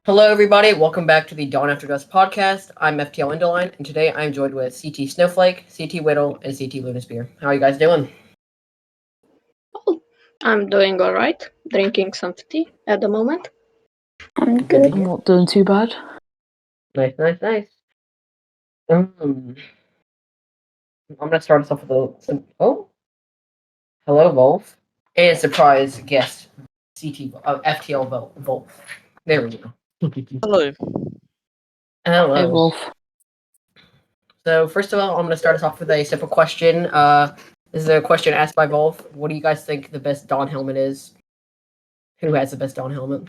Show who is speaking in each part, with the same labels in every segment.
Speaker 1: Hello, everybody. Welcome back to the Dawn After Dusk podcast. I'm FTL Enderline, and today I'm joined with CT Snowflake, CT Whittle, and CT Lunasphere. How are you guys doing?
Speaker 2: Oh, I'm doing all right. Drinking some tea at the moment.
Speaker 3: I'm
Speaker 1: Good to
Speaker 3: good.
Speaker 1: hear.
Speaker 4: I'm not doing too bad.
Speaker 1: Nice. I'm gonna start us off with hello, Wolf, and surprise guest, FTL Wolf. There we go.
Speaker 5: Hello.
Speaker 1: Hello.
Speaker 4: Hey, Wolf.
Speaker 1: So first of all, I'm gonna start us off with a simple question. This is a question asked by Wolf. What do you guys think the best Dawn helmet is? Who has the best Dawn helmet?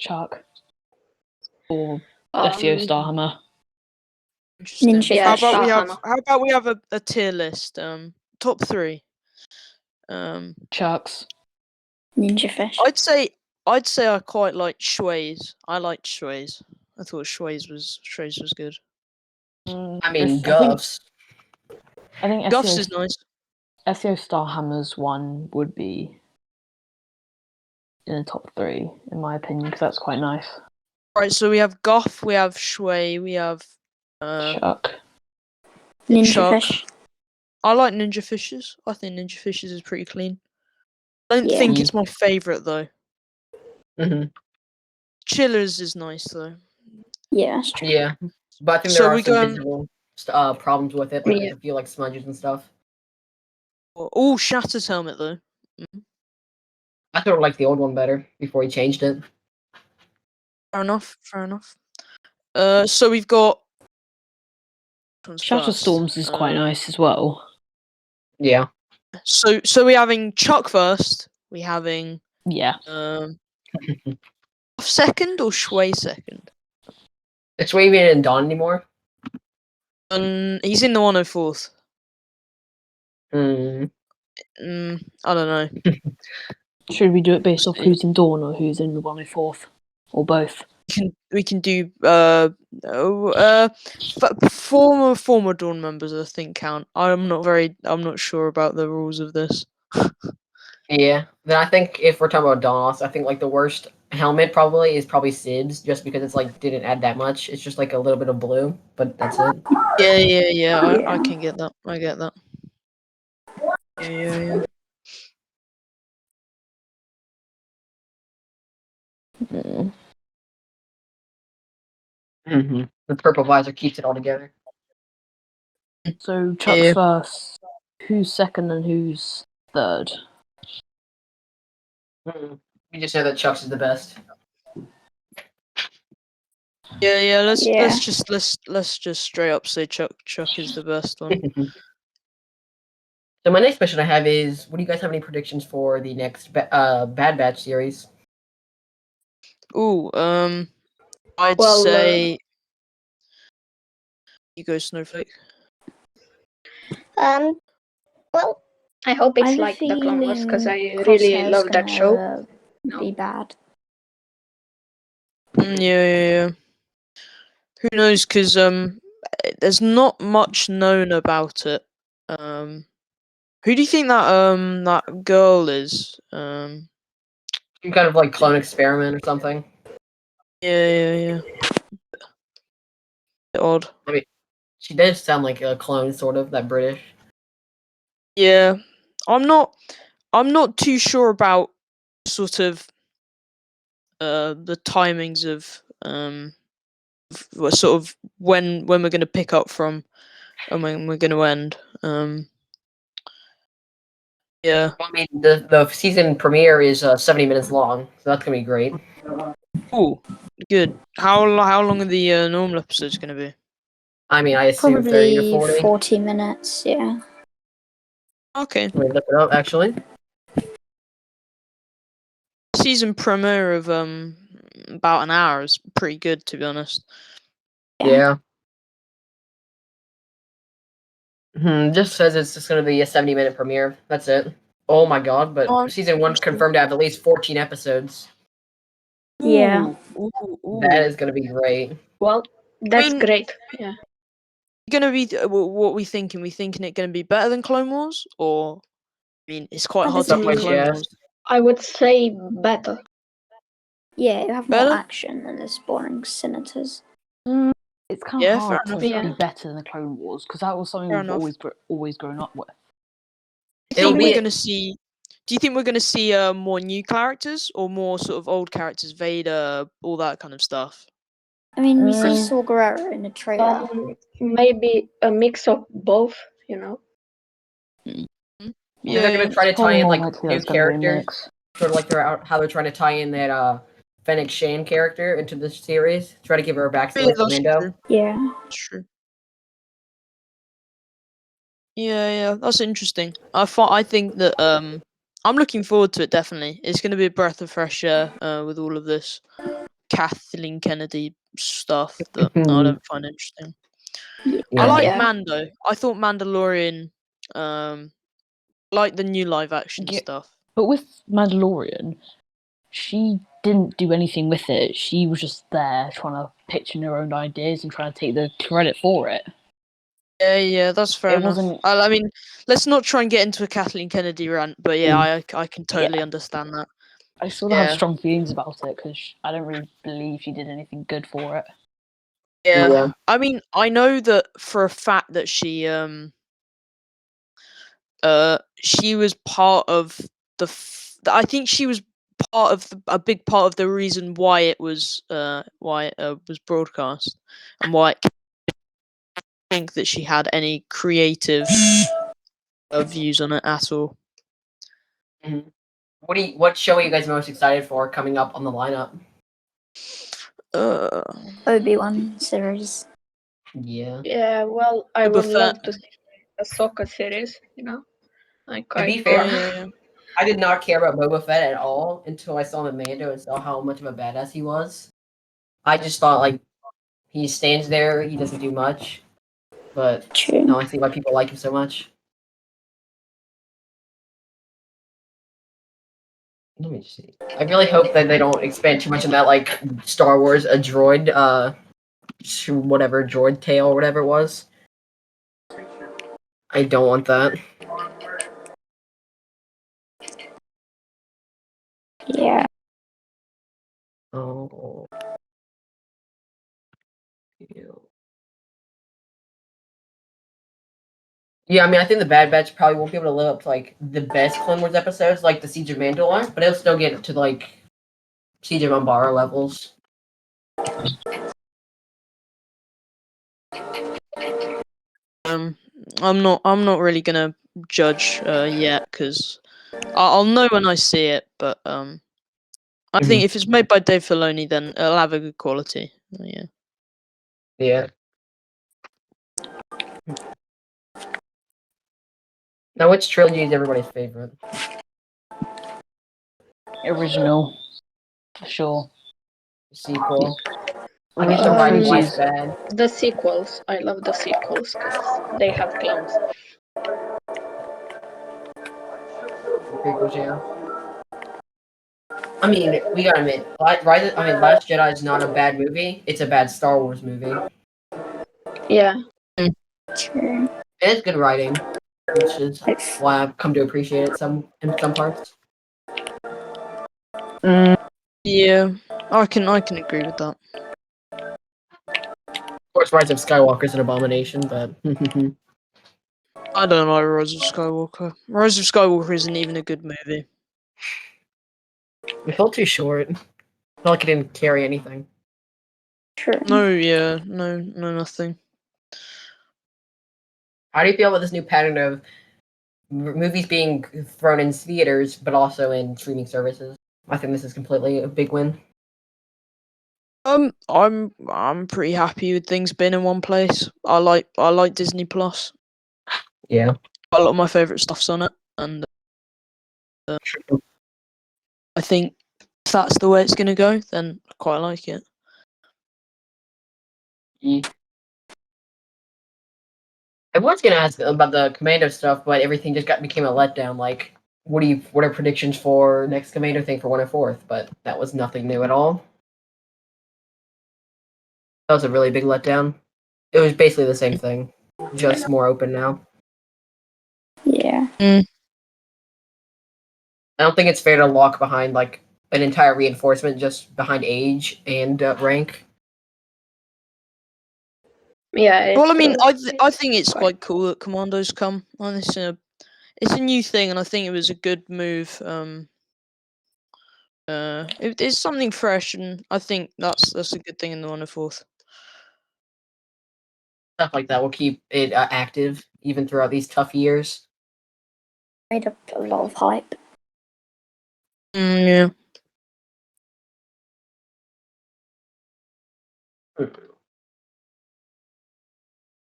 Speaker 4: Chuck. Or
Speaker 2: Um,
Speaker 4: SEO Starhammer.
Speaker 5: Interesting.
Speaker 3: Ninja
Speaker 2: Yeah,
Speaker 3: Fish.
Speaker 5: How about we have a tier list? Top three.
Speaker 4: Chucks.
Speaker 3: Ninja Fish.
Speaker 5: I'd say I quite like Shui's. I liked Shui's. I thought Shui's was good.
Speaker 1: I mean,
Speaker 4: I think
Speaker 1: Guffs.
Speaker 5: Guff's
Speaker 4: SEO,
Speaker 5: is nice.
Speaker 4: SEO Starhammer's one would be in the top three, in my opinion, because that's quite nice.
Speaker 5: Right, so we have Guff, we have Shui, we have
Speaker 4: Chuck.
Speaker 3: Ninja
Speaker 5: Chuck.
Speaker 3: Fish.
Speaker 5: I like Ninja Fishes. I think Ninja Fishes is pretty clean. I don't
Speaker 3: Yeah.
Speaker 5: think it's my favourite though.
Speaker 1: hmm
Speaker 5: Chillers is nice though.
Speaker 3: Yeah, that's true.
Speaker 1: Yeah, but I think
Speaker 5: So
Speaker 1: there are
Speaker 5: we
Speaker 1: some
Speaker 5: go-
Speaker 1: visual problems with it. Like
Speaker 2: Yeah.
Speaker 1: there's a few like smudges and stuff.
Speaker 5: Oh, Shatter's helmet though.
Speaker 1: I sort of like the old one better before he changed it.
Speaker 5: Fair enough. So we've got
Speaker 4: Shatterstorms is quite nice as well.
Speaker 1: Yeah.
Speaker 5: So we're having Chuck first. We're having
Speaker 4: Yeah.
Speaker 5: second or Shui second.
Speaker 1: It's way even in Dawn anymore.
Speaker 5: He's in the 104th.
Speaker 1: Hmm.
Speaker 5: I don't know.
Speaker 4: Should we do it based off
Speaker 5: See.
Speaker 4: who's in Dawn or who's in the 104th? Or both?
Speaker 5: We can do former Dawn members I think count. I'm not sure about the rules of this.
Speaker 1: Yeah. Then I think if we're talking about Dawn, I think like the worst helmet probably is Sid's, just because it's like didn't add that much. It's just like a little bit of blue, but that's it.
Speaker 5: Yeah. I
Speaker 3: Yeah.
Speaker 5: can get that. I get that. Yeah.
Speaker 4: Mm.
Speaker 1: Mm-hmm. The purple visor keeps it all together.
Speaker 4: So Chuck's
Speaker 5: Yeah.
Speaker 4: first. Who's second and who's third?
Speaker 1: We just know that Chuck's is the best.
Speaker 5: Yeah. Let's
Speaker 3: Yeah.
Speaker 5: let's just straight up say Chuck is the best one.
Speaker 1: So my next question I have is, what do you guys have any predictions for the next Bad Batch series?
Speaker 5: Ooh, I'd
Speaker 2: Well,
Speaker 5: say you go Snowflake.
Speaker 2: Well, I hope it's
Speaker 3: I have a
Speaker 2: like the Clone Wars because I
Speaker 3: feeling
Speaker 2: really
Speaker 3: Crosshair's
Speaker 2: love that show.
Speaker 3: gonna be bad.
Speaker 5: Yeah. Who knows? Because there's not much known about it. Who do you think that girl is?
Speaker 1: Some kind of like clone experiment or something.
Speaker 5: Yeah. Bit odd.
Speaker 1: I mean, she does sound like a clone, sort of, that British.
Speaker 5: Yeah, I'm not too sure about sort of the timings of what sort of when we're going to pick up from and when we're going to end. Yeah.
Speaker 1: I mean, the season premiere is 70 minutes long, so that's gonna be great.
Speaker 5: Oh, good. How long are the normal episodes going to be?
Speaker 1: I mean, I assume 30 to
Speaker 3: Probably
Speaker 1: 40.
Speaker 3: 40 minutes, yeah.
Speaker 5: Okay.
Speaker 1: Let me look it up, actually.
Speaker 5: Season premiere of about an hour is pretty good, to be honest.
Speaker 1: Yeah. Just says it's just gonna be a 70-minute premiere. That's it. Oh my god! But season 1's confirmed to have at least 14 episodes.
Speaker 3: Yeah.
Speaker 5: Ooh.
Speaker 1: That is gonna be great.
Speaker 2: Well, that's
Speaker 5: mean-
Speaker 2: great. Yeah.
Speaker 5: Gonna be what we thinking? We thinking it gonna be better than Clone Wars, or I mean, it's quite hard to
Speaker 1: Some
Speaker 5: beat
Speaker 1: way,
Speaker 5: Clone
Speaker 1: yes.
Speaker 5: Wars.
Speaker 2: I would say better.
Speaker 3: Yeah, you have more
Speaker 5: Better?
Speaker 3: action than this boring senators.
Speaker 4: It's kind of
Speaker 5: Yeah, fair
Speaker 4: hard to
Speaker 5: enough.
Speaker 4: be
Speaker 2: Yeah.
Speaker 4: better than the Clone Wars because that was something
Speaker 5: Fair
Speaker 4: we've
Speaker 5: enough.
Speaker 4: always grown up with.
Speaker 5: Do you
Speaker 1: It'll
Speaker 5: think we're
Speaker 1: be
Speaker 5: gonna see? Do you think we're gonna see more new characters or more sort of old characters, Vader, all that kind of stuff?
Speaker 3: I mean, we see
Speaker 4: Mm.
Speaker 3: Saw Gerrera in the trailer.
Speaker 2: Maybe a mix of both, you know.
Speaker 1: they're gonna
Speaker 5: Yeah,
Speaker 1: try to
Speaker 4: It's
Speaker 1: tie
Speaker 4: probably
Speaker 1: in
Speaker 4: more
Speaker 1: like
Speaker 4: likely
Speaker 1: new
Speaker 4: that's going to be a
Speaker 1: characters,
Speaker 4: mix.
Speaker 1: sort of like how they're trying to tie in that Fennec Shand character into this series. Try to give her a backstory
Speaker 5: yeah,
Speaker 1: as
Speaker 5: that's
Speaker 1: Commando.
Speaker 5: true.
Speaker 3: Yeah.
Speaker 5: That's true. Yeah, that's interesting. I think that I'm looking forward to it. Definitely, it's going to be a breath of fresh air with all of this Kathleen Kennedy stuff that I don't find interesting. I like
Speaker 2: Yeah.
Speaker 5: Mando. I thought Mandalorian, like the new live action
Speaker 4: Yeah.
Speaker 5: stuff.
Speaker 4: But with Mandalorian, she didn't do anything with it. She was just there trying to pitch in her own ideas and trying to take the credit for it.
Speaker 5: Yeah, that's fair
Speaker 4: It
Speaker 5: enough.
Speaker 4: wasn't-
Speaker 5: I mean, let's not try and get into a Kathleen Kennedy rant, but yeah, I can totally understand that.
Speaker 4: I sort of
Speaker 5: Yeah.
Speaker 4: have strong feelings about it because I don't really believe she did anything good for it.
Speaker 5: Yeah. I mean, I know that for a fact that she was part of I think she was part of a big part of the reason why it was broadcast and why I think that she had any creative views on it at all.
Speaker 1: What show are you guys most excited for coming up on the lineup?
Speaker 3: Obi-Wan series.
Speaker 1: Yeah.
Speaker 2: Yeah, well, I
Speaker 5: Boba
Speaker 2: would
Speaker 5: Fett.
Speaker 2: love to see a Ahsoka series, you know? Like,
Speaker 1: To be
Speaker 2: I
Speaker 1: fair,
Speaker 5: Yeah.
Speaker 1: I did not care about Boba Fett at all until I saw him in Mando and saw how much of a badass he was. I just thought like he stands there, he doesn't do much, but
Speaker 3: True.
Speaker 1: now I see why people like him so much. Let me see. I really hope that they don't expand too much on that, like Star Wars, a droid, whatever droid tail or whatever it was. I don't want that.
Speaker 3: Yeah.
Speaker 1: Oh. Ew. Yeah, I mean, I think the Bad Batch probably won't be able to live up to like the best Clone Wars episodes, like the Siege of Mandalore, but it'll still get to like Siege of Umbara levels.
Speaker 5: I'm not really gonna judge yet because I'll know when I see it. But I think if it's made by Dave Filoni, then it'll have a good quality. Yeah.
Speaker 1: Yeah. Now, which trilogy is everybody's favorite?
Speaker 4: Original, for sure.
Speaker 1: Sequel. I think the
Speaker 4: Original
Speaker 1: writing
Speaker 4: trilogy
Speaker 1: was
Speaker 4: is
Speaker 1: bad.
Speaker 2: the sequels. I love the sequels because they have clones.
Speaker 1: Prequels, yeah. I mean, we gotta admit, Last Jedi is not a bad movie. It's a bad Star Wars movie.
Speaker 2: Yeah.
Speaker 3: True.
Speaker 1: And it's good writing, which is why I've come to appreciate it in some parts.
Speaker 5: Yeah, I can agree with that.
Speaker 1: Of course, Rise of Skywalker is an abomination, but
Speaker 5: I don't like Rise of Skywalker. Rise of Skywalker isn't even a good movie.
Speaker 1: it felt too short. I felt like it didn't carry anything.
Speaker 3: True.
Speaker 5: No, nothing.
Speaker 1: How do you feel about this new pattern of movies being thrown in theaters, but also in streaming services? I think this is completely a big win.
Speaker 5: I'm pretty happy with things being in one place. I like Disney Plus.
Speaker 1: Yeah.
Speaker 5: A lot of my favorite stuff's on it, and I think if that's the way it's gonna go, then I quite like it.
Speaker 1: Everyone's gonna ask about the Commando stuff, but everything just became a letdown. Like, what are predictions for next Commando thing for 104th? But that was nothing new at all. That was a really big letdown. It was basically the same thing, just more open now.
Speaker 3: Yeah.
Speaker 1: I don't think it's fair to lock behind like an entire reinforcement just behind age and rank.
Speaker 2: Yeah.
Speaker 5: Well, I mean,
Speaker 2: It's,
Speaker 5: I think it's
Speaker 2: quite-
Speaker 5: quite cool that commandos come, and it's a new thing, and I think it was a good move. It's something fresh, and I think that's a good thing in the 104th.
Speaker 1: Stuff like that will keep it active even throughout these tough years.
Speaker 3: Made up a lot of hype.
Speaker 5: Yeah.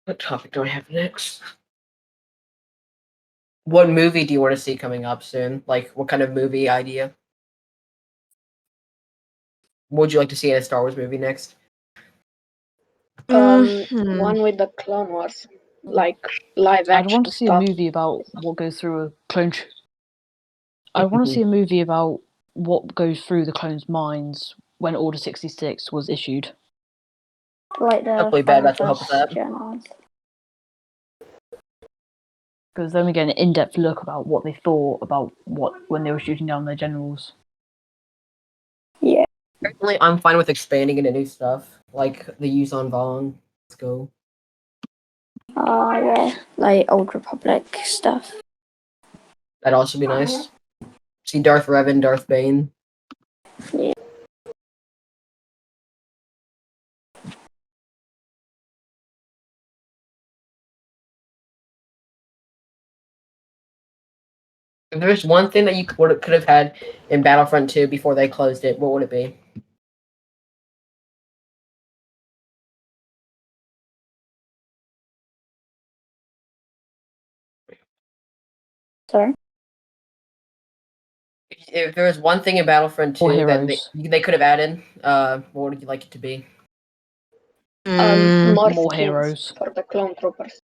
Speaker 1: What topic do I have next? What movie do you want to see coming up soon? Like, what kind of movie idea? What would you like to see in a Star Wars movie next?
Speaker 5: Mhm.
Speaker 2: One with the Clone Wars, like live
Speaker 4: I'd
Speaker 2: action
Speaker 4: want to see a
Speaker 2: stuff.
Speaker 4: movie about what goes through a clone. I want to see a movie about what goes through the clones' minds when Order 66 was issued.
Speaker 3: Like the
Speaker 1: Hopefully Bad
Speaker 3: Final
Speaker 1: Batch will help with that.
Speaker 3: journals.
Speaker 4: Because then we get an in-depth look about what they thought about what when they were shooting down their generals.
Speaker 3: Yeah.
Speaker 1: Personally, I'm fine with expanding into new stuff, like the Yuzon Vong. Let's go.
Speaker 3: Yeah. Like Old Republic stuff.
Speaker 1: That'd also be nice. See Darth Revan, Darth Bane.
Speaker 3: Yeah.
Speaker 1: If there's one thing that you could have had in Battlefront 2 before they closed it, what would it be?
Speaker 3: Sorry.
Speaker 1: If there was one thing in Battlefront
Speaker 4: Or
Speaker 1: 2 that
Speaker 4: heroes.
Speaker 1: they could have added, what would you like it to be?
Speaker 5: Mm,
Speaker 2: More
Speaker 4: More
Speaker 2: skins
Speaker 4: heroes.
Speaker 2: for the clone troopers.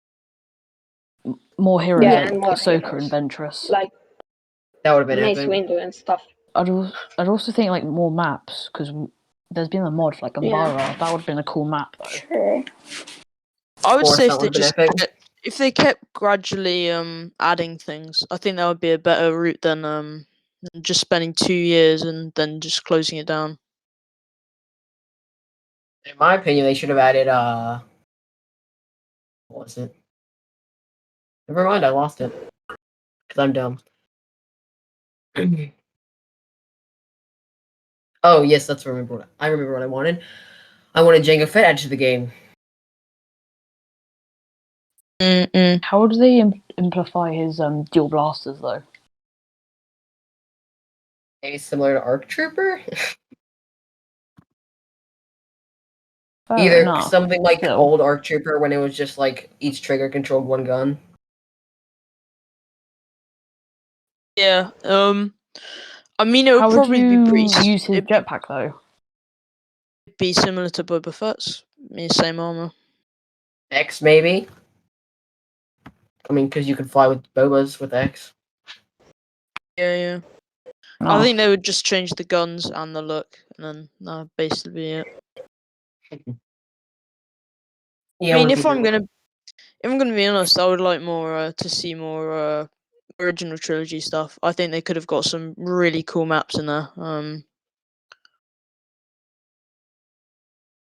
Speaker 4: More heroes
Speaker 2: Yeah,
Speaker 4: like
Speaker 2: and more
Speaker 4: Ahsoka
Speaker 2: heroes.
Speaker 4: and Ventress.
Speaker 2: Like
Speaker 1: That would have been
Speaker 2: Mace
Speaker 1: epic.
Speaker 2: Windu and stuff.
Speaker 4: I'd also think like more maps because there's been a mod for like Umbara. That would have been a cool map though.
Speaker 3: True.
Speaker 5: I would
Speaker 1: Force,
Speaker 5: say
Speaker 1: that
Speaker 5: if they
Speaker 1: would've been
Speaker 5: just
Speaker 1: epic.
Speaker 5: if they kept gradually adding things, I think that would be a better route than just spending 2 years and then just closing it down.
Speaker 1: In my opinion, they should have added what was it? Never mind, I lost it. Because I'm dumb. Oh yes, that's I remember what I wanted. I wanted Jango Fett added to the game.
Speaker 5: Mm-mm.
Speaker 4: How do they amplify his dual blasters though?
Speaker 1: Maybe similar to Arc Trooper?
Speaker 4: Fair
Speaker 1: Either
Speaker 4: enough.
Speaker 1: something like
Speaker 4: Still.
Speaker 1: old Arc Trooper when it was just like each trigger controlled one gun.
Speaker 5: Yeah. I mean, it would
Speaker 4: How would
Speaker 5: probably be pretty.
Speaker 4: you use his
Speaker 5: It'd
Speaker 4: jetpack though?
Speaker 5: be similar to Boba Fett's. I mean, same armor.
Speaker 1: X maybe. I mean, because you can fly with Bobas with X.
Speaker 5: Yeah, yeah. I think they would just change the guns and the look, and then that'd basically be it.
Speaker 1: Yeah,
Speaker 5: I mean,
Speaker 1: wanna
Speaker 5: if
Speaker 1: keep
Speaker 5: I'm
Speaker 1: it-
Speaker 5: gonna be honest, I would like more to see more original trilogy stuff. I think they could have got some really cool maps in there.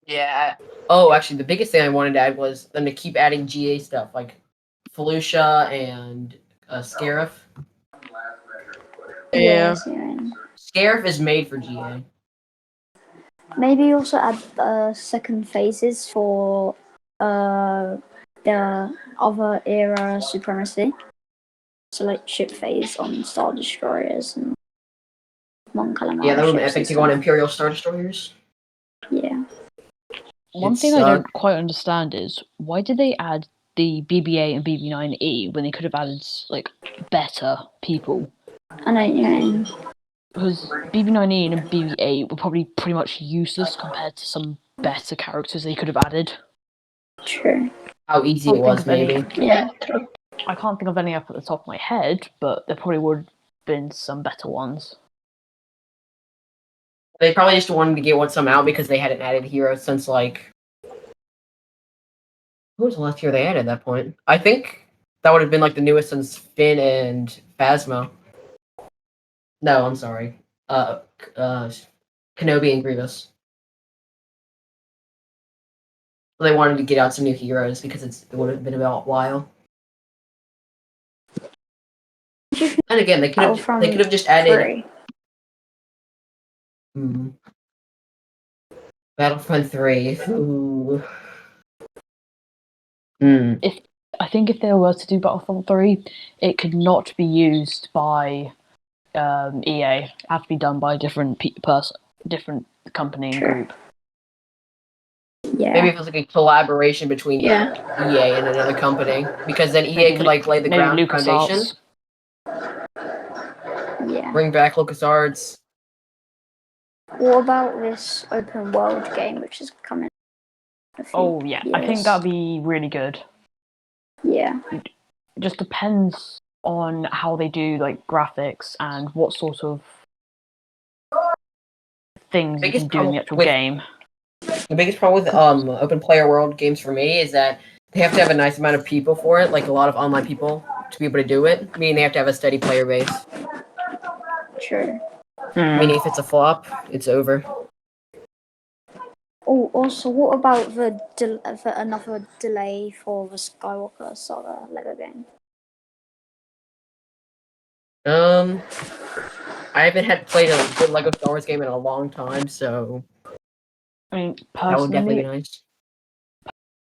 Speaker 1: Yeah. Oh, actually, the biggest thing I wanted to add was them to keep adding GA stuff like Felucia and Scarif.
Speaker 5: Yeah.
Speaker 3: I see what you mean.
Speaker 1: Scarif is made for GA.
Speaker 3: Maybe also add second phases for the other era supremacy. So like ship phase on Star Destroyers and Mon Calamari
Speaker 1: Yeah, that would be
Speaker 3: ships
Speaker 1: epic
Speaker 3: and
Speaker 1: to go on
Speaker 3: stuff.
Speaker 1: Imperial Star Destroyers.
Speaker 3: Yeah.
Speaker 4: One
Speaker 1: It
Speaker 4: thing I don't
Speaker 1: sucked.
Speaker 4: quite understand is why did they add the BB-8 and BB-9E when they could have added like better people?
Speaker 3: I know what you mean.
Speaker 4: Because BB-9E and BB-8 were probably pretty much useless compared to some better characters they could have added.
Speaker 3: True.
Speaker 1: How easy
Speaker 4: Can't
Speaker 1: it
Speaker 4: think
Speaker 1: was,
Speaker 4: of any-
Speaker 1: maybe.
Speaker 2: Yeah, true.
Speaker 4: I can't think of any up at the top of my head, but there probably would have been some better ones.
Speaker 1: They probably just wanted to get some out because they hadn't added heroes since like. Who was the last hero they added at that point? I think that would have been like the newest since Finn and Phasma. No, I'm sorry. Kenobi and Grievous. They wanted to get out some new heroes because it would have been about a while. And again, they could have just added
Speaker 3: 3.
Speaker 1: Battlefront 3. Ooh.
Speaker 4: I think if they were to do Battlefront 3, it could not be used by EA. It had to be done by a different different company and group.
Speaker 3: Yeah.
Speaker 1: Maybe if it was like a collaboration between
Speaker 2: Yeah.
Speaker 1: EA and another company, because then EA
Speaker 4: Maybe
Speaker 1: could like lay the
Speaker 4: maybe
Speaker 1: ground foundation,
Speaker 4: LucasArts.
Speaker 3: Yeah.
Speaker 1: bring back LucasArts.
Speaker 3: What about this open world game which is coming? In a few
Speaker 4: Oh yeah, I think
Speaker 3: years?
Speaker 4: that'd be really good.
Speaker 3: Yeah.
Speaker 4: It just depends on how they do like graphics and what sort of things you
Speaker 1: Biggest
Speaker 4: can do in the
Speaker 1: problem
Speaker 4: actual
Speaker 1: with-
Speaker 4: game.
Speaker 1: The biggest problem with open player world games for me is that they have to have a nice amount of people for it, like a lot of online people to be able to do it. Meaning they have to have a steady player base.
Speaker 3: True.
Speaker 1: Meaning if it's a flop, it's over.
Speaker 3: Oh, also, what about another delay for the Skywalker Saga Lego game?
Speaker 1: I haven't had played a good Lego Star Wars game in a long time, so
Speaker 4: I mean,
Speaker 1: that would definitely be nice.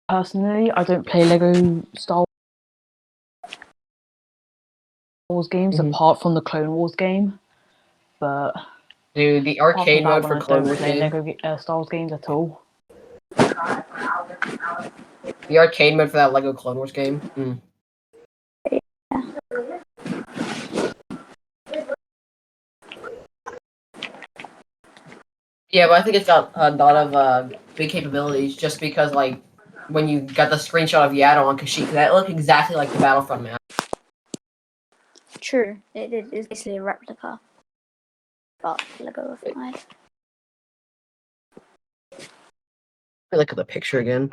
Speaker 4: personally, I don't play Lego Star Wars games apart from the Clone Wars game, but
Speaker 1: Dude, the
Speaker 4: apart from
Speaker 1: arcade
Speaker 4: that
Speaker 1: mode
Speaker 4: one,
Speaker 1: for
Speaker 4: I
Speaker 1: Clone
Speaker 4: don't
Speaker 1: Wars
Speaker 4: play
Speaker 1: game.
Speaker 4: Lego Star Wars games at all.
Speaker 1: The arcade mode for that Lego Clone Wars game. Yeah, but I think it's got a lot of big capabilities just because, like, when you got the screenshot of Yaddle on Kashyyyk, that looked exactly like the Battlefront map.
Speaker 3: True, it is basically a replica, but Lego-ified.
Speaker 1: Let me look at the picture again.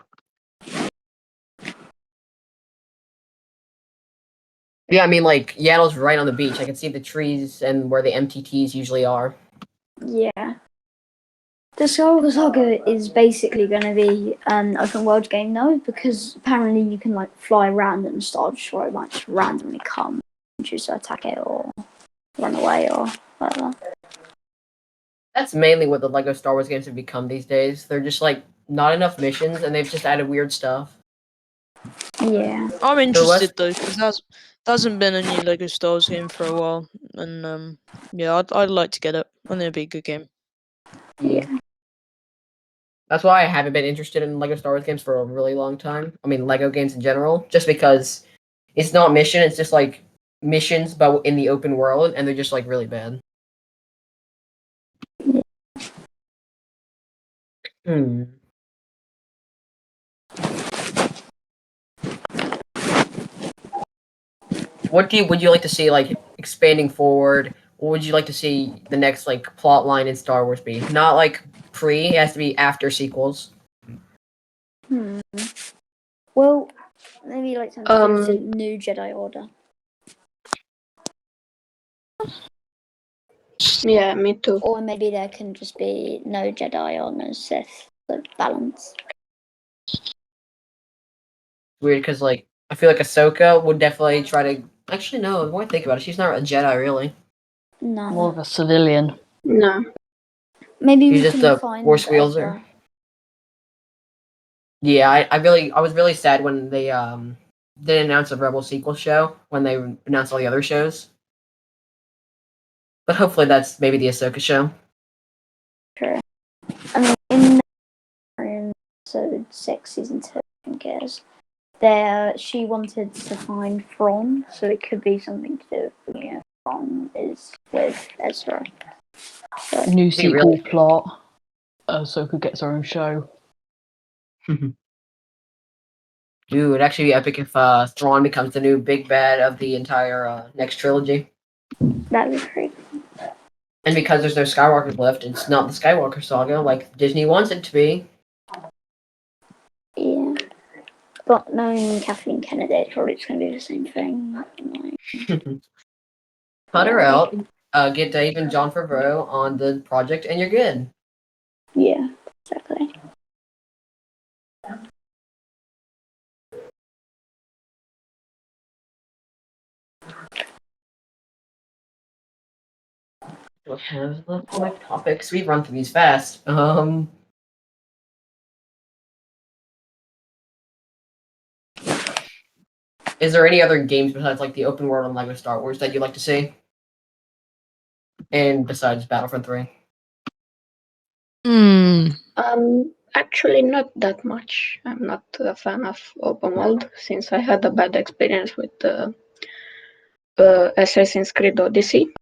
Speaker 1: Yeah, I mean, like, Yaddle's right on the beach. I can see the trees and where the MTTs usually are.
Speaker 3: Yeah. The Skywalker Saga is basically going to be an open world game though, because apparently you can like fly around and Star Destroyer might just randomly come and choose to attack it or run away or whatever.
Speaker 1: That's mainly what the Lego Star Wars games have become these days. They're just, like, not enough missions, and they've just added weird stuff.
Speaker 3: Yeah.
Speaker 5: I'm interested
Speaker 1: They're
Speaker 5: though, because there hasn't been a new Lego Star Wars game for a while, and yeah, I'd like to get it. I think it'd be a good game.
Speaker 3: Yeah.
Speaker 1: That's why I haven't been interested in Lego Star Wars games for a really long time. I mean, Lego games in general, just because it's not mission, it's just like missions, but in the open world, and they're just like really bad. Hmm. Would you like to see like expanding forward? What would you like to see the next like plot line in Star Wars be? Not like pre, it has to be after sequels.
Speaker 3: Well, maybe like something to do with the New Jedi Order.
Speaker 2: Yeah, me too.
Speaker 3: Or maybe there can just be no Jedi or no Sith. So balance.
Speaker 1: Weird because like I feel like Ahsoka would definitely try to. Actually, no. The more I think about it, she's not a Jedi really.
Speaker 3: No.
Speaker 4: More of a civilian.
Speaker 2: No.
Speaker 3: Maybe
Speaker 1: She's
Speaker 3: we
Speaker 1: just
Speaker 3: can
Speaker 1: a
Speaker 3: find
Speaker 1: force wielder.
Speaker 3: Ezra.
Speaker 1: Yeah, I was really sad when they didn't announce a Rebel sequel show when they announced all the other shows. But hopefully that's maybe the Ahsoka show.
Speaker 3: Sure. I mean, in episode 6, season 2, I think it is, there she wanted to find Thrawn, so it could be something to do with, Thrawn is with Ezra. So,
Speaker 4: New sequel
Speaker 1: really-
Speaker 4: plot. Ahsoka gets her own show.
Speaker 1: Dude, it'd actually be epic if Thrawn becomes the new big bad of the entire next trilogy.
Speaker 3: that'd be great.
Speaker 1: And because there's no Skywalkers left, it's not the Skywalker saga like Disney wants it to be.
Speaker 3: Yeah. But knowing Kathleen Kennedy, it's probably just going to be the same thing.
Speaker 1: Cut her out. get Dave and John Favreau on the project, and you're good.
Speaker 3: Yeah, exactly.
Speaker 1: What have left on my topics? We run through these fast. Is there any other games besides like the open world and Lego Star Wars that you'd like to see? And besides Battlefront 3?
Speaker 2: Actually, not that much. I'm not a fan of open world since I had a bad experience with Assassin's Creed Odyssey.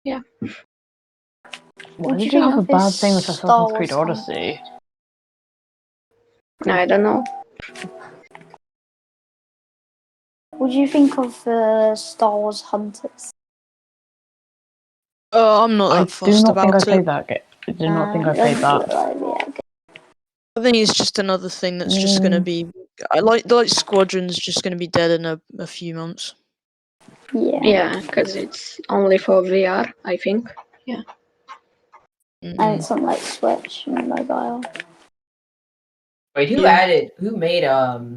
Speaker 4: Why
Speaker 3: What do
Speaker 4: did
Speaker 3: you
Speaker 4: you
Speaker 3: think
Speaker 4: have a
Speaker 3: of
Speaker 4: bad
Speaker 3: this
Speaker 4: thing with
Speaker 3: Star
Speaker 4: Assassin's Creed
Speaker 3: Wars
Speaker 4: Odyssey?
Speaker 2: I don't know.
Speaker 3: What do you think of Star Wars Hunters?
Speaker 5: I'm not
Speaker 4: I
Speaker 5: that
Speaker 4: do
Speaker 5: fussed
Speaker 4: not think I
Speaker 5: about it.
Speaker 4: played that game. I do not think I played that.
Speaker 5: I think it's just another thing that's just going to be. I like Squadron's just going to be dead in a few months.
Speaker 2: Yeah, because it's only for VR, I think. Yeah.
Speaker 3: And it's on like Switch and mobile.
Speaker 1: Wait, who made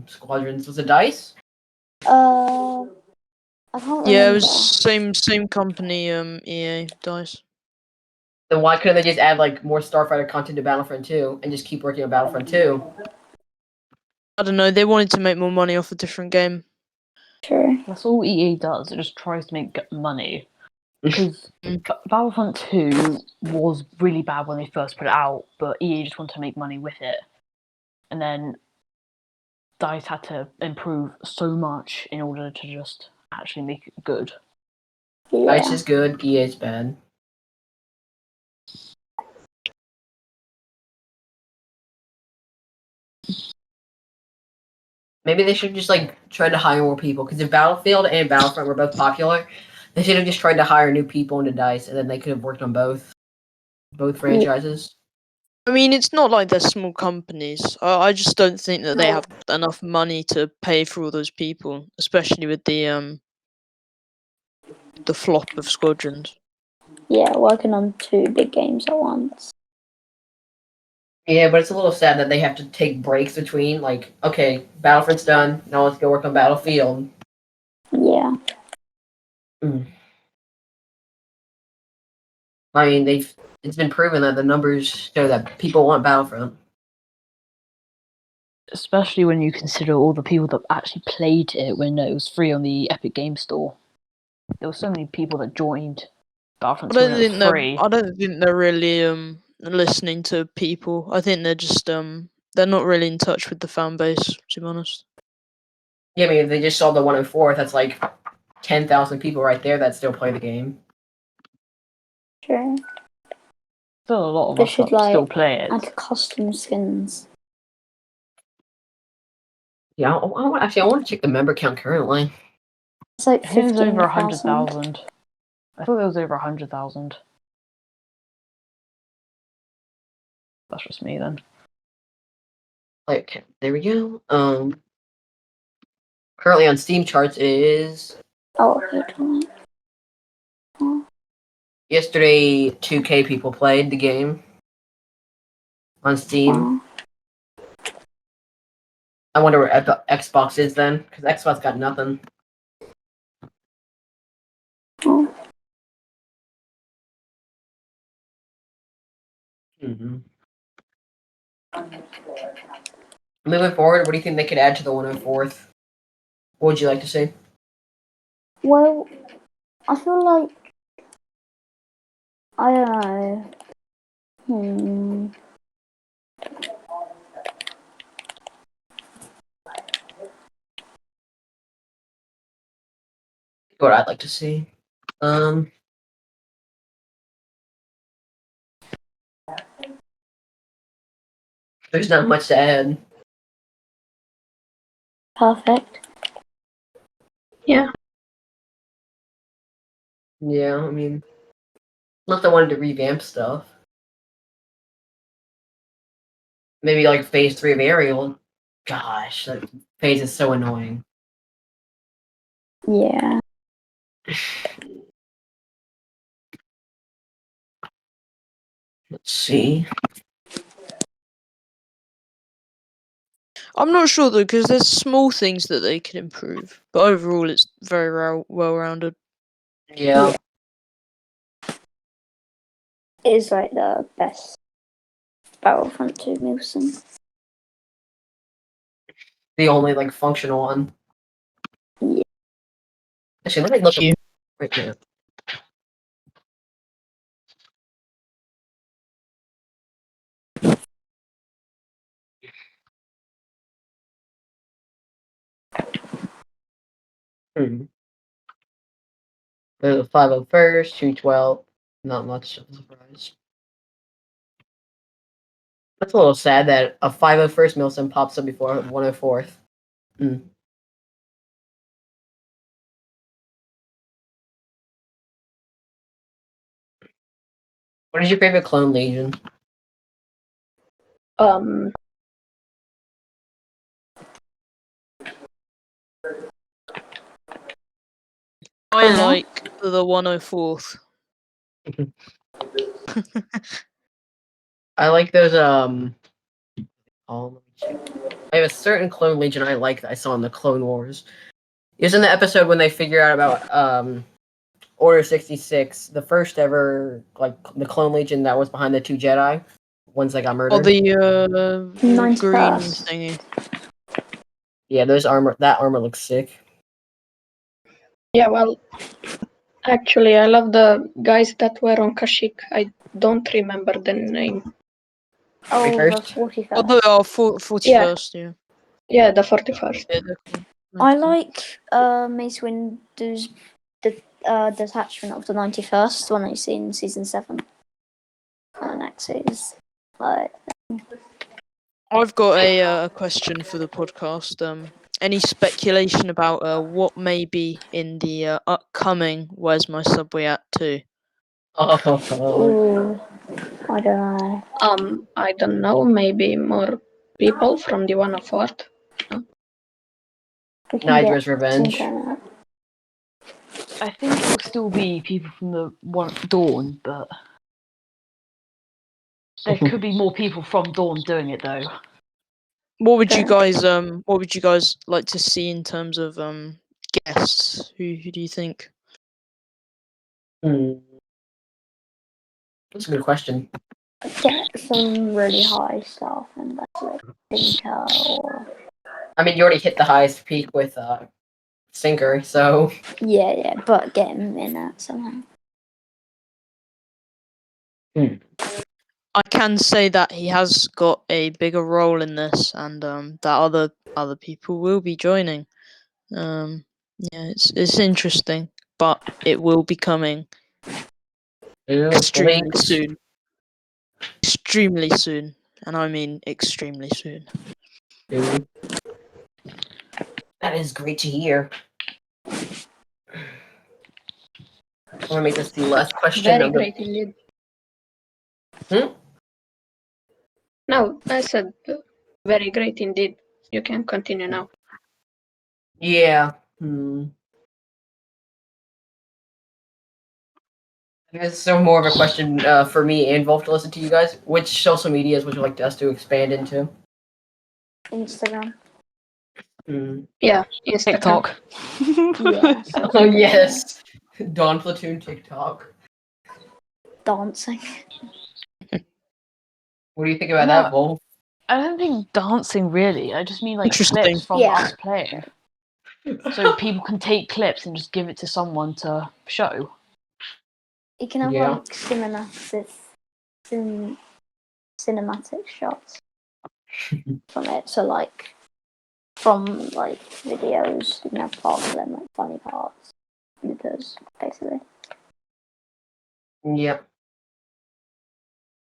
Speaker 1: Squadrons? Was it DICE?
Speaker 3: I can't remember.
Speaker 5: Yeah, it was same company. EA Dice.
Speaker 1: Then why couldn't they just add like more Starfighter content to Battlefront 2 and just keep working on Battlefront 2?
Speaker 5: I don't know. They wanted to make more money off a different game.
Speaker 3: True.
Speaker 4: That's all EA does. It just tries to make money. Because Battlefront 2 was really bad when they first put it out, but EA just wanted to make money with it. And then DICE had to improve so much in order to just actually make it good.
Speaker 1: DICE is good, EA's bad. Maybe they should just like try to hire more people, because if Battlefield and Battlefront were both popular, they should have just tried to hire new people into DICE, and then they could have worked on both franchises.
Speaker 5: I mean, it's not like they're small companies. I just don't think that they have enough money to pay for all those people, especially with the flop of Squadrons.
Speaker 3: Yeah, working on 2 big games at once.
Speaker 1: Yeah, but it's a little sad that they have to take breaks between, like, okay, Battlefront's done, now let's go work on Battlefield.
Speaker 3: Yeah.
Speaker 1: I mean, it's been proven that the numbers show that people want Battlefront.
Speaker 4: Especially when you consider all the people that actually played it when it was free on the Epic Game Store. There were so many people that joined Battlefront 2 when it was free.
Speaker 5: I don't think they're really listening to people. I think they're just they're not really in touch with the fan base, to be honest.
Speaker 1: Yeah, I mean, if they just saw the 104th, that's like 10,000 people right there that still play the game.
Speaker 3: True.
Speaker 4: Still a lot of
Speaker 3: They
Speaker 4: us
Speaker 3: should,
Speaker 4: that still play it.
Speaker 3: add custom skins.
Speaker 1: Yeah, I want to check the member count currently.
Speaker 3: It's like
Speaker 4: I think it was over
Speaker 3: 15,000.
Speaker 4: 100,000. I thought it was over 100,000. That's just me then.
Speaker 1: Okay, there we go. Currently on Steam charts is
Speaker 3: Oh, okay.
Speaker 1: yesterday 2K people played the game on Steam.
Speaker 3: Wow.
Speaker 1: I wonder where Xbox is then, because Xbox got nothing.
Speaker 3: Oh.
Speaker 1: Moving forward, what do you think they could add to the 104th? What would you like to see?
Speaker 3: Well, I feel like I don't know.
Speaker 1: What I'd like to see. There's not much to add.
Speaker 3: Perfect.
Speaker 2: Yeah.
Speaker 1: Yeah, I mean, not that I wanted to revamp stuff. Maybe like phase 3 of Ariel. Gosh, that phase is so annoying.
Speaker 3: Yeah.
Speaker 1: Let's see.
Speaker 5: I'm not sure though, because there's small things that they can improve, but overall it's very well-rounded.
Speaker 1: Yeah.
Speaker 3: It is like the best Battlefront 2 Milson.
Speaker 1: The only like functional one.
Speaker 3: Yeah.
Speaker 1: Actually, let me look
Speaker 5: You.
Speaker 1: up right now. There's a 501st, 212. Not much of a surprise. That's a little sad that a 501st Milsim pops up before 104th. Hmm. What is your favorite clone legion?
Speaker 2: Um,
Speaker 5: I
Speaker 3: Uh-huh.
Speaker 5: like the 104th.
Speaker 1: I like those oh, let me check. I have a certain clone legion I like that I saw in the Clone Wars. It was in the episode when they figure out about Order 66, the first ever like the clone legion that was behind the two Jedi, ones that got
Speaker 5: Or
Speaker 1: murdered.
Speaker 5: the green
Speaker 3: 91st.
Speaker 5: thingy.
Speaker 1: Yeah, that armor looks sick.
Speaker 2: yeah, well, actually, I love the guys that were on Kashyyyk. I don't remember the name.
Speaker 3: Oh, the
Speaker 1: 41st?
Speaker 3: 41st.
Speaker 5: Oh, they are 41st, yeah.
Speaker 2: Yeah, the 41st.
Speaker 5: Yeah, they're cool.
Speaker 3: I like Mace Windu's detachment of the 91st, one that you see in season 7. And Axes. Like,
Speaker 5: I've got a question for the podcast. Any speculation about what may be in the upcoming Where's My Subway at 2?
Speaker 3: ooh, I don't know.
Speaker 2: I don't know, maybe more people from the 104th.
Speaker 3: We can
Speaker 1: Nidra's
Speaker 3: get
Speaker 1: Revenge.
Speaker 3: internet.
Speaker 4: I think it will still be people from the one Dawn, but there could be more people from Dawn doing it though.
Speaker 5: What would you
Speaker 3: Sure.
Speaker 5: guys like to see in terms of guests? Who do you think?
Speaker 1: Hmm. That's a good question.
Speaker 3: Get some really high stuff and that's like Tinker or
Speaker 1: I mean, you already hit the highest peak with Sinker, so
Speaker 3: yeah, but get him in it somehow.
Speaker 5: I can say that he has got a bigger role in this, and that other people will be joining. Yeah, it's interesting, but it will be coming extremely
Speaker 1: leaks.
Speaker 5: soon. Extremely soon, and I mean extremely soon.
Speaker 1: That is great to hear. I'm gonna make this the last question
Speaker 2: Very
Speaker 1: of the.
Speaker 2: great indeed.
Speaker 1: Hmm?
Speaker 2: No, I said very great indeed. You can continue now.
Speaker 1: Yeah. Hmm. I guess so. More of a question for me and Wolf to listen to you guys. Which social medias would you like us to expand into?
Speaker 3: Instagram.
Speaker 1: Hmm.
Speaker 2: Yeah, Instagram.
Speaker 4: TikTok.
Speaker 3: Yeah.
Speaker 1: Oh yes, Dawn Platoon TikTok.
Speaker 3: Dancing.
Speaker 1: What do you think about
Speaker 4: No.
Speaker 1: that, Wolf?
Speaker 4: I don't think dancing really. I just mean like
Speaker 5: Interesting.
Speaker 4: clips from
Speaker 3: Yeah.
Speaker 4: us playing. So people can take clips and just give it to someone to show.
Speaker 3: You can have
Speaker 1: Yeah.
Speaker 3: like cinematic shots from it. So like from like videos, you can have parts of them like funny parts. Because basically.
Speaker 1: Yep.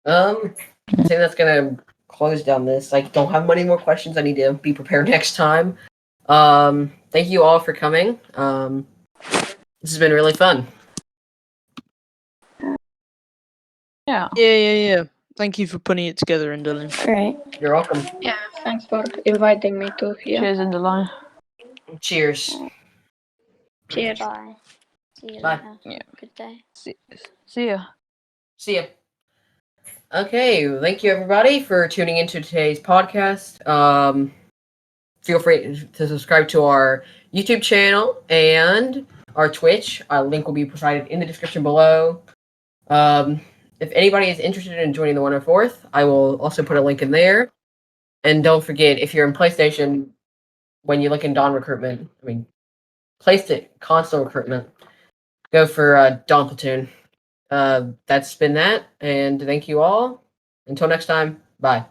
Speaker 1: I think that's gonna close down this. I don't have many more questions. I need to be prepared next time. Thank you all for coming. This has been really fun.
Speaker 4: Yeah.
Speaker 5: Yeah. Thank you for putting it together, Indolin.
Speaker 3: Great.
Speaker 1: You're welcome.
Speaker 2: Yeah, thanks for inviting me to here.
Speaker 4: Cheers, Underline.
Speaker 1: Cheers.
Speaker 2: Cheers.
Speaker 3: Bye. See you
Speaker 1: Bye.
Speaker 3: later.
Speaker 4: Yeah.
Speaker 3: Good day.
Speaker 4: See ya.
Speaker 1: See ya. Okay, thank you everybody for tuning into today's podcast. Feel free to subscribe to our YouTube channel and our Twitch. Our link will be provided in the description below. If anybody is interested in joining the 104th, I will also put a link in there. And don't forget, if you're in PlayStation, when you look in PlayStation console recruitment, go for Dawn Platoon. That's been that, and thank you all. Until next time, bye.